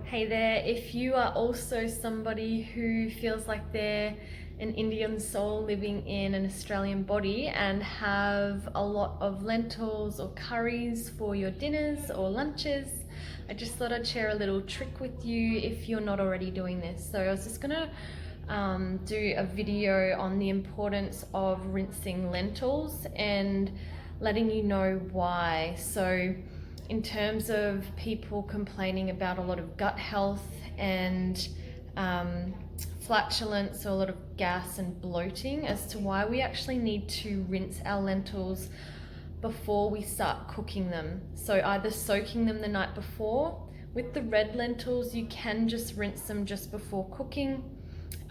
Hey there, if you are also somebody who feels like they're an Indian soul living in an Australian body and have a lot of lentils or curries for your dinners or lunches, I just thought I'd share a little trick with you if you're not already doing this. So I was just gonna do a video on the importance of rinsing lentils and letting you know why. So in terms of people complaining about a lot of gut health and flatulence, or a lot of gas and bloating, as to why we actually need to rinse our lentils before we start cooking them. So either soaking them the night before. With the red lentils, you can just rinse them just before cooking.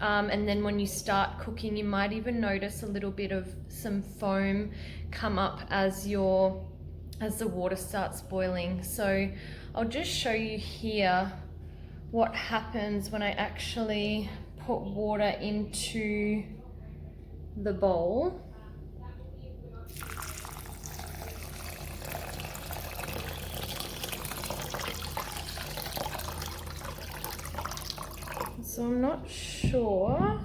And then when you start cooking, you might even notice a little bit of some foam come up as the water starts boiling. So I'll just show you here what happens when I actually put water into the bowl. So I'm not sure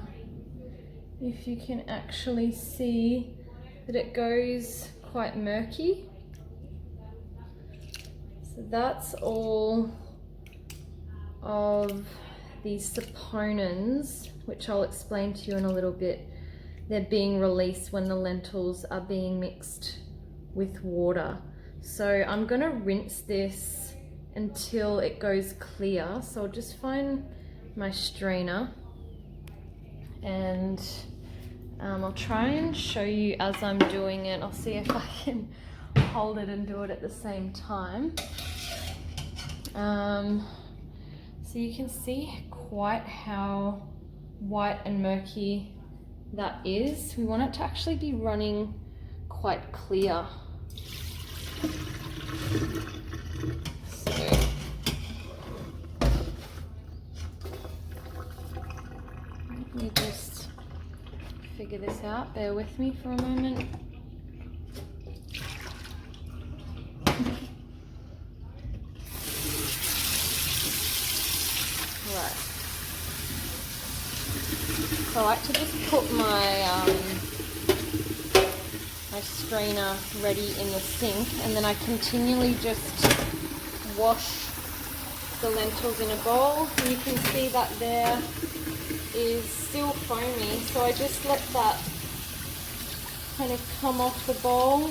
if you can actually see that it goes quite murky. So that's all of these saponins, which I'll explain to you in a little bit. They're being released when the lentils are being mixed with water. So I'm gonna rinse this until it goes clear. So I'll just find my strainer and I'll try and show you as I'm doing it. I'll see if I can hold it and do it at the same time. So you can see quite how white and murky that is. We want it to actually be running quite clear. So let me just figure this out. Bear with me for a moment. Right. So I like to just put my strainer ready in the sink, and then I continually just wash the lentils in a bowl. And you can see that there is still foamy, so I just let that kind of come off the bowl,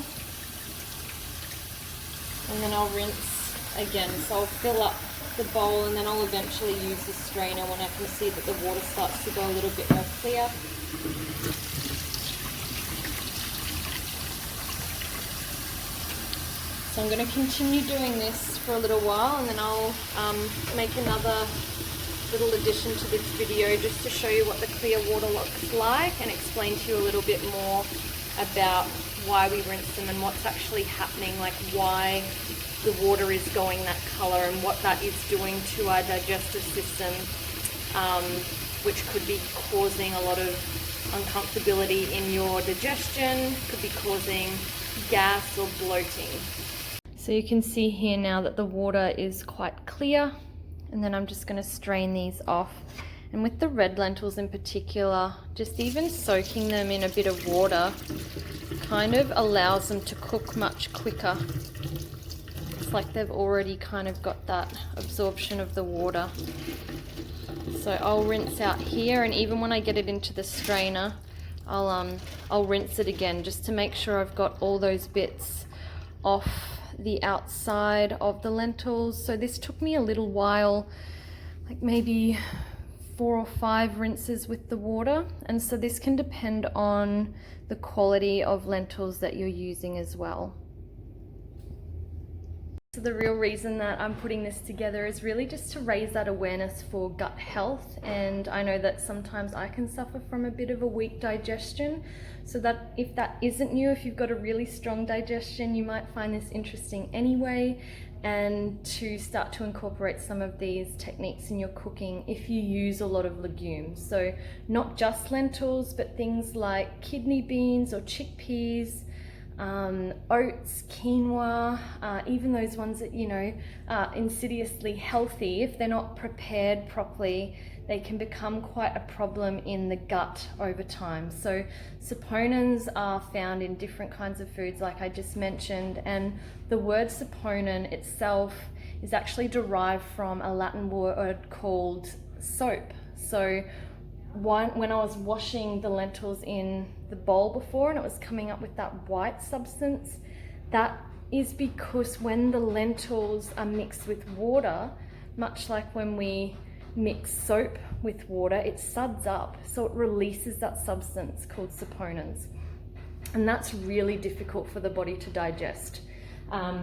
and then I'll rinse again. So I'll fill up the bowl, and then I'll eventually use the strainer when I can see that the water starts to go a little bit more clear. So I'm going to continue doing this for a little while, and then I'll make another little addition to this video just to show you what the clear water looks like and explain to you a little bit more about why we rinse them and what's actually happening, like why the water is going that color and what that is doing to our digestive system, which could be causing a lot of uncomfortability in your digestion, could be causing gas or bloating. So you can see here now that the water is quite clear, and then I'm just going to strain these off. And with the red lentils in particular, just even soaking them in a bit of water kind of allows them to cook much quicker. It's like they've already kind of got that absorption of the water. So I'll rinse out here, and even when I get it into the strainer, I'll rinse it again just to make sure I've got all those bits off the outside of the lentils. So this took me a little while, like maybe 4 or 5 rinses with the water, and so this can depend on the quality of lentils that you're using as well. So the real reason that I'm putting this together is really just to raise that awareness for gut health, and I know that sometimes I can suffer from a bit of a weak digestion, so that if that isn't you, if you've got a really strong digestion, you might find this interesting anyway, and to start to incorporate some of these techniques in your cooking if you use a lot of legumes. So not just lentils, but things like kidney beans or chickpeas, oats, quinoa, even those ones that, you know, are insidiously healthy, if they're not prepared properly, they can become quite a problem in the gut over time. So saponins are found in different kinds of foods, like I just mentioned, and the word saponin itself is actually derived from a Latin word called soap. So when I was washing the lentils in the bowl before and it was coming up with that white substance, that is because when the lentils are mixed with water, much like when we mix soap with water, it suds up, so it releases that substance called saponins, and that's really difficult for the body to digest.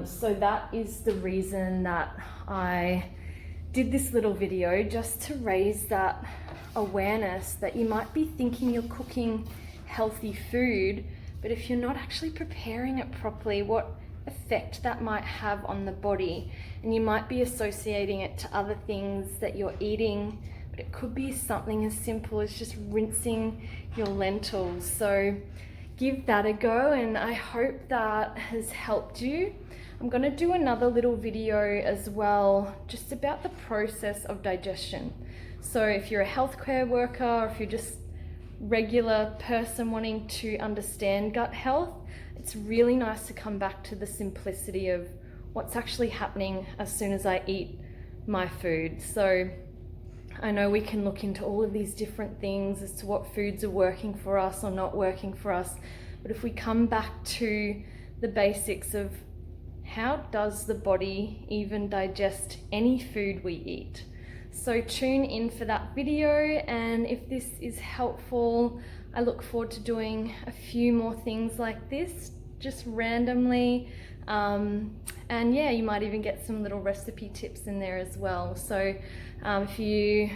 So that is the reason that I did this little video, just to raise that awareness that you might be thinking you're cooking healthy food, but if you're not actually preparing it properly, what effect that might have on the body. And you might be associating it to other things that you're eating, but it could be something as simple as just rinsing your lentils. So give that a go, and I hope that has helped you. I'm going to do another little video as well, just about the process of digestion. So if you're a healthcare worker, or if you're just regular person wanting to understand gut health, it's really nice to come back to the simplicity of what's actually happening as soon as I eat my food. So I know we can look into all of these different things as to what foods are working for us or not working for us, but if we come back to the basics of how does the body even digest any food we eat. So tune in for that video, and if this is helpful, I look forward to doing a few more things like this, just randomly. And yeah, you might even get some little recipe tips in there as well. So if you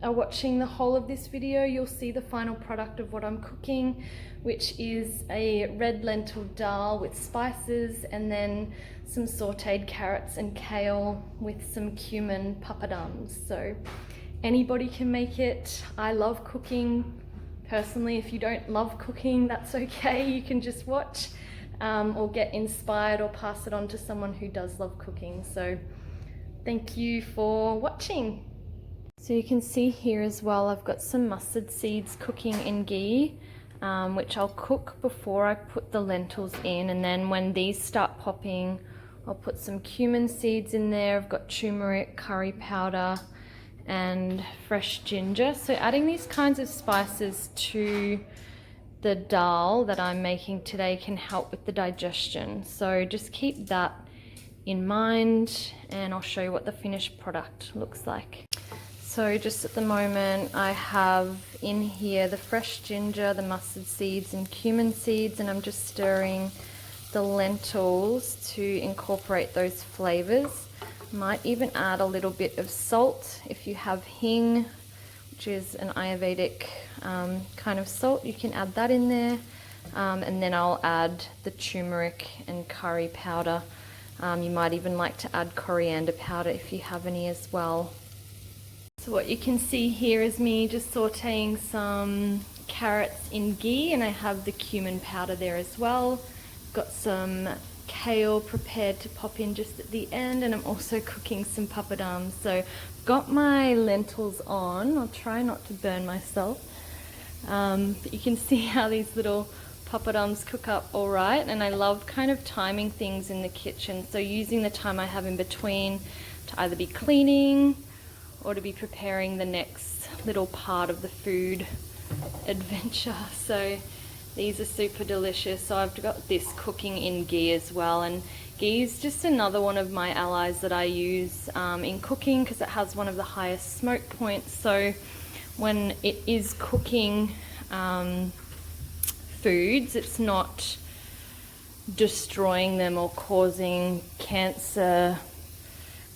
are watching the whole of this video, you'll see the final product of what I'm cooking, which is a red lentil dahl with spices, and then some sauteed carrots and kale with some cumin papadums. So anybody can make it. I love cooking. Personally, if you don't love cooking, that's okay. You can just watch or get inspired or pass it on to someone who does love cooking. So thank you for watching. So you can see here as well, I've got some mustard seeds cooking in ghee, which I'll cook before I put the lentils in, and then when these start popping, I'll put some cumin seeds in there. I've got turmeric, curry powder, and fresh ginger. So adding these kinds of spices to the dal that I'm making today can help with the digestion. So just keep that in mind, and I'll show you what the finished product looks like. So just at the moment, I have in here the fresh ginger, the mustard seeds and cumin seeds, and I'm just stirring the lentils to incorporate those flavors. Might even add a little bit of salt. If you have hing, which is an Ayurvedic kind of salt, you can add that in there. And then I'll add the turmeric and curry powder. You might even like to add coriander powder if you have any as well. So what you can see here is me just sauteing some carrots in ghee, and I have the cumin powder there as well. Got some kale prepared to pop in just at the end, and I'm also cooking some papadums. So got my lentils on. I'll try not to burn myself. But you can see how these little papadums cook up all right, and I love kind of timing things in the kitchen. So using the time I have in between to either be cleaning or to be preparing the next little part of the food adventure. So these are super delicious. So I've got this cooking in ghee as well, and ghee is just another one of my allies that I use in cooking because it has one of the highest smoke points. So when it is cooking foods, it's not destroying them or causing cancer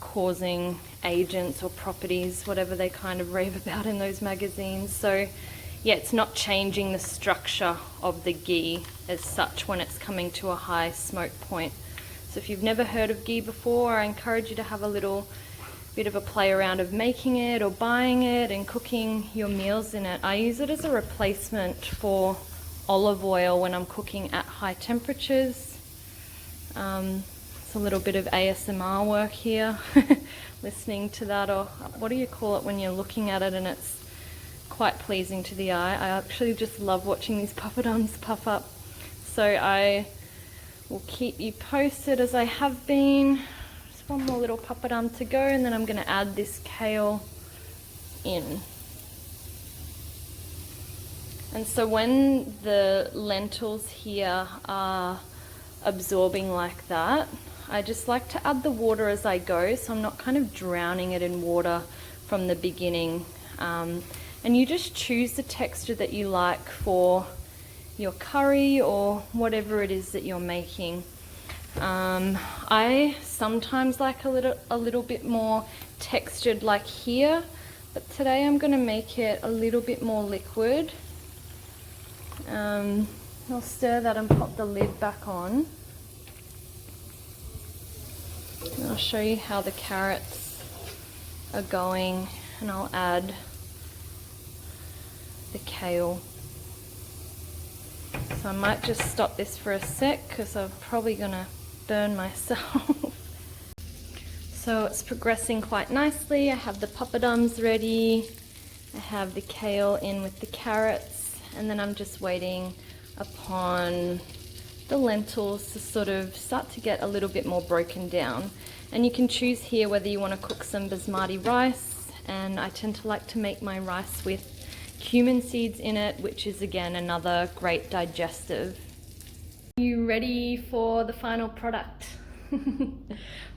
causing agents or properties, whatever they kind of rave about in those magazines. So yeah, it's not changing the structure of the ghee as such when it's coming to a high smoke point. So if you've never heard of ghee before, I encourage you to have a little bit of a play around of making it or buying it and cooking your meals in it. I use it as a replacement for olive oil when I'm cooking at high temperatures. It's a little bit of ASMR work here, listening to that, or what do you call it when you're looking at it and it's quite pleasing to the eye. I actually just love watching these papadums puff up. So I will keep you posted as I have been. Just one more little papadum to go, and then I'm going to add this kale in. And so when the lentils here are absorbing like that, I just like to add the water as I go, so I'm not kind of drowning it in water from the beginning. And you just choose the texture that you like for your curry or whatever it is that you're making. I sometimes like a little bit more textured like here, but today I'm going to make it a little bit more liquid. I'll stir that and pop the lid back on. And I'll show you how the carrots are going, and I'll add the kale. So I might just stop this for a sec because I'm probably going to burn myself. So it's progressing quite nicely. I have the papadums ready. I have the kale in with the carrots. And then I'm just waiting upon the lentils to sort of start to get a little bit more broken down. And you can choose here whether you want to cook some basmati rice, and I tend to like to make my rice with cumin seeds in it, which is again another great digestive. Are you ready for the final product?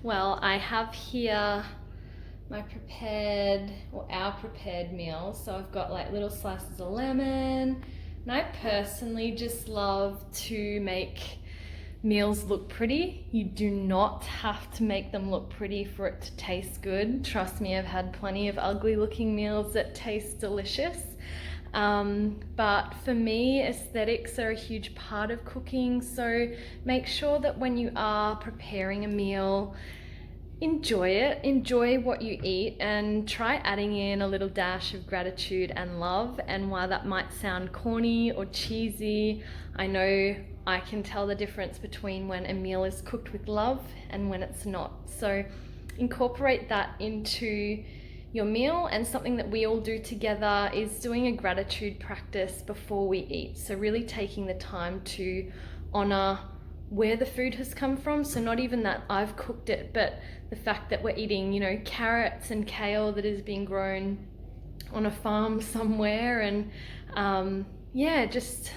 Well, I have here my prepared, or our prepared meal. So I've got like little slices of lemon, and I personally just love to make meals look pretty. You do not have to make them look pretty for it to taste good. Trust me, I've had plenty of ugly looking meals that taste delicious. But for me, aesthetics are a huge part of cooking. So make sure that when you are preparing a meal, enjoy it, enjoy what you eat, and try adding in a little dash of gratitude and love. And while that might sound corny or cheesy, I know I can tell the difference between when a meal is cooked with love and when it's not. So incorporate that into your meal. And something that we all do together is doing a gratitude practice before we eat. So really taking the time to honor where the food has come from. So not even that I've cooked it, but the fact that we're eating, you know, carrots and kale that is being grown on a farm somewhere. And yeah, just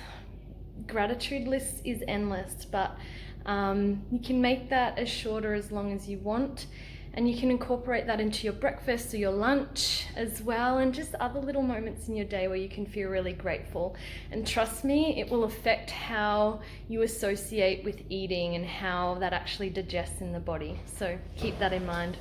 gratitude list is endless, but you can make that as short or as long as you want. And you can incorporate that into your breakfast or your lunch as well, and just other little moments in your day where you can feel really grateful. And trust me, it will affect how you associate with eating and how that actually digests in the body. So keep that in mind.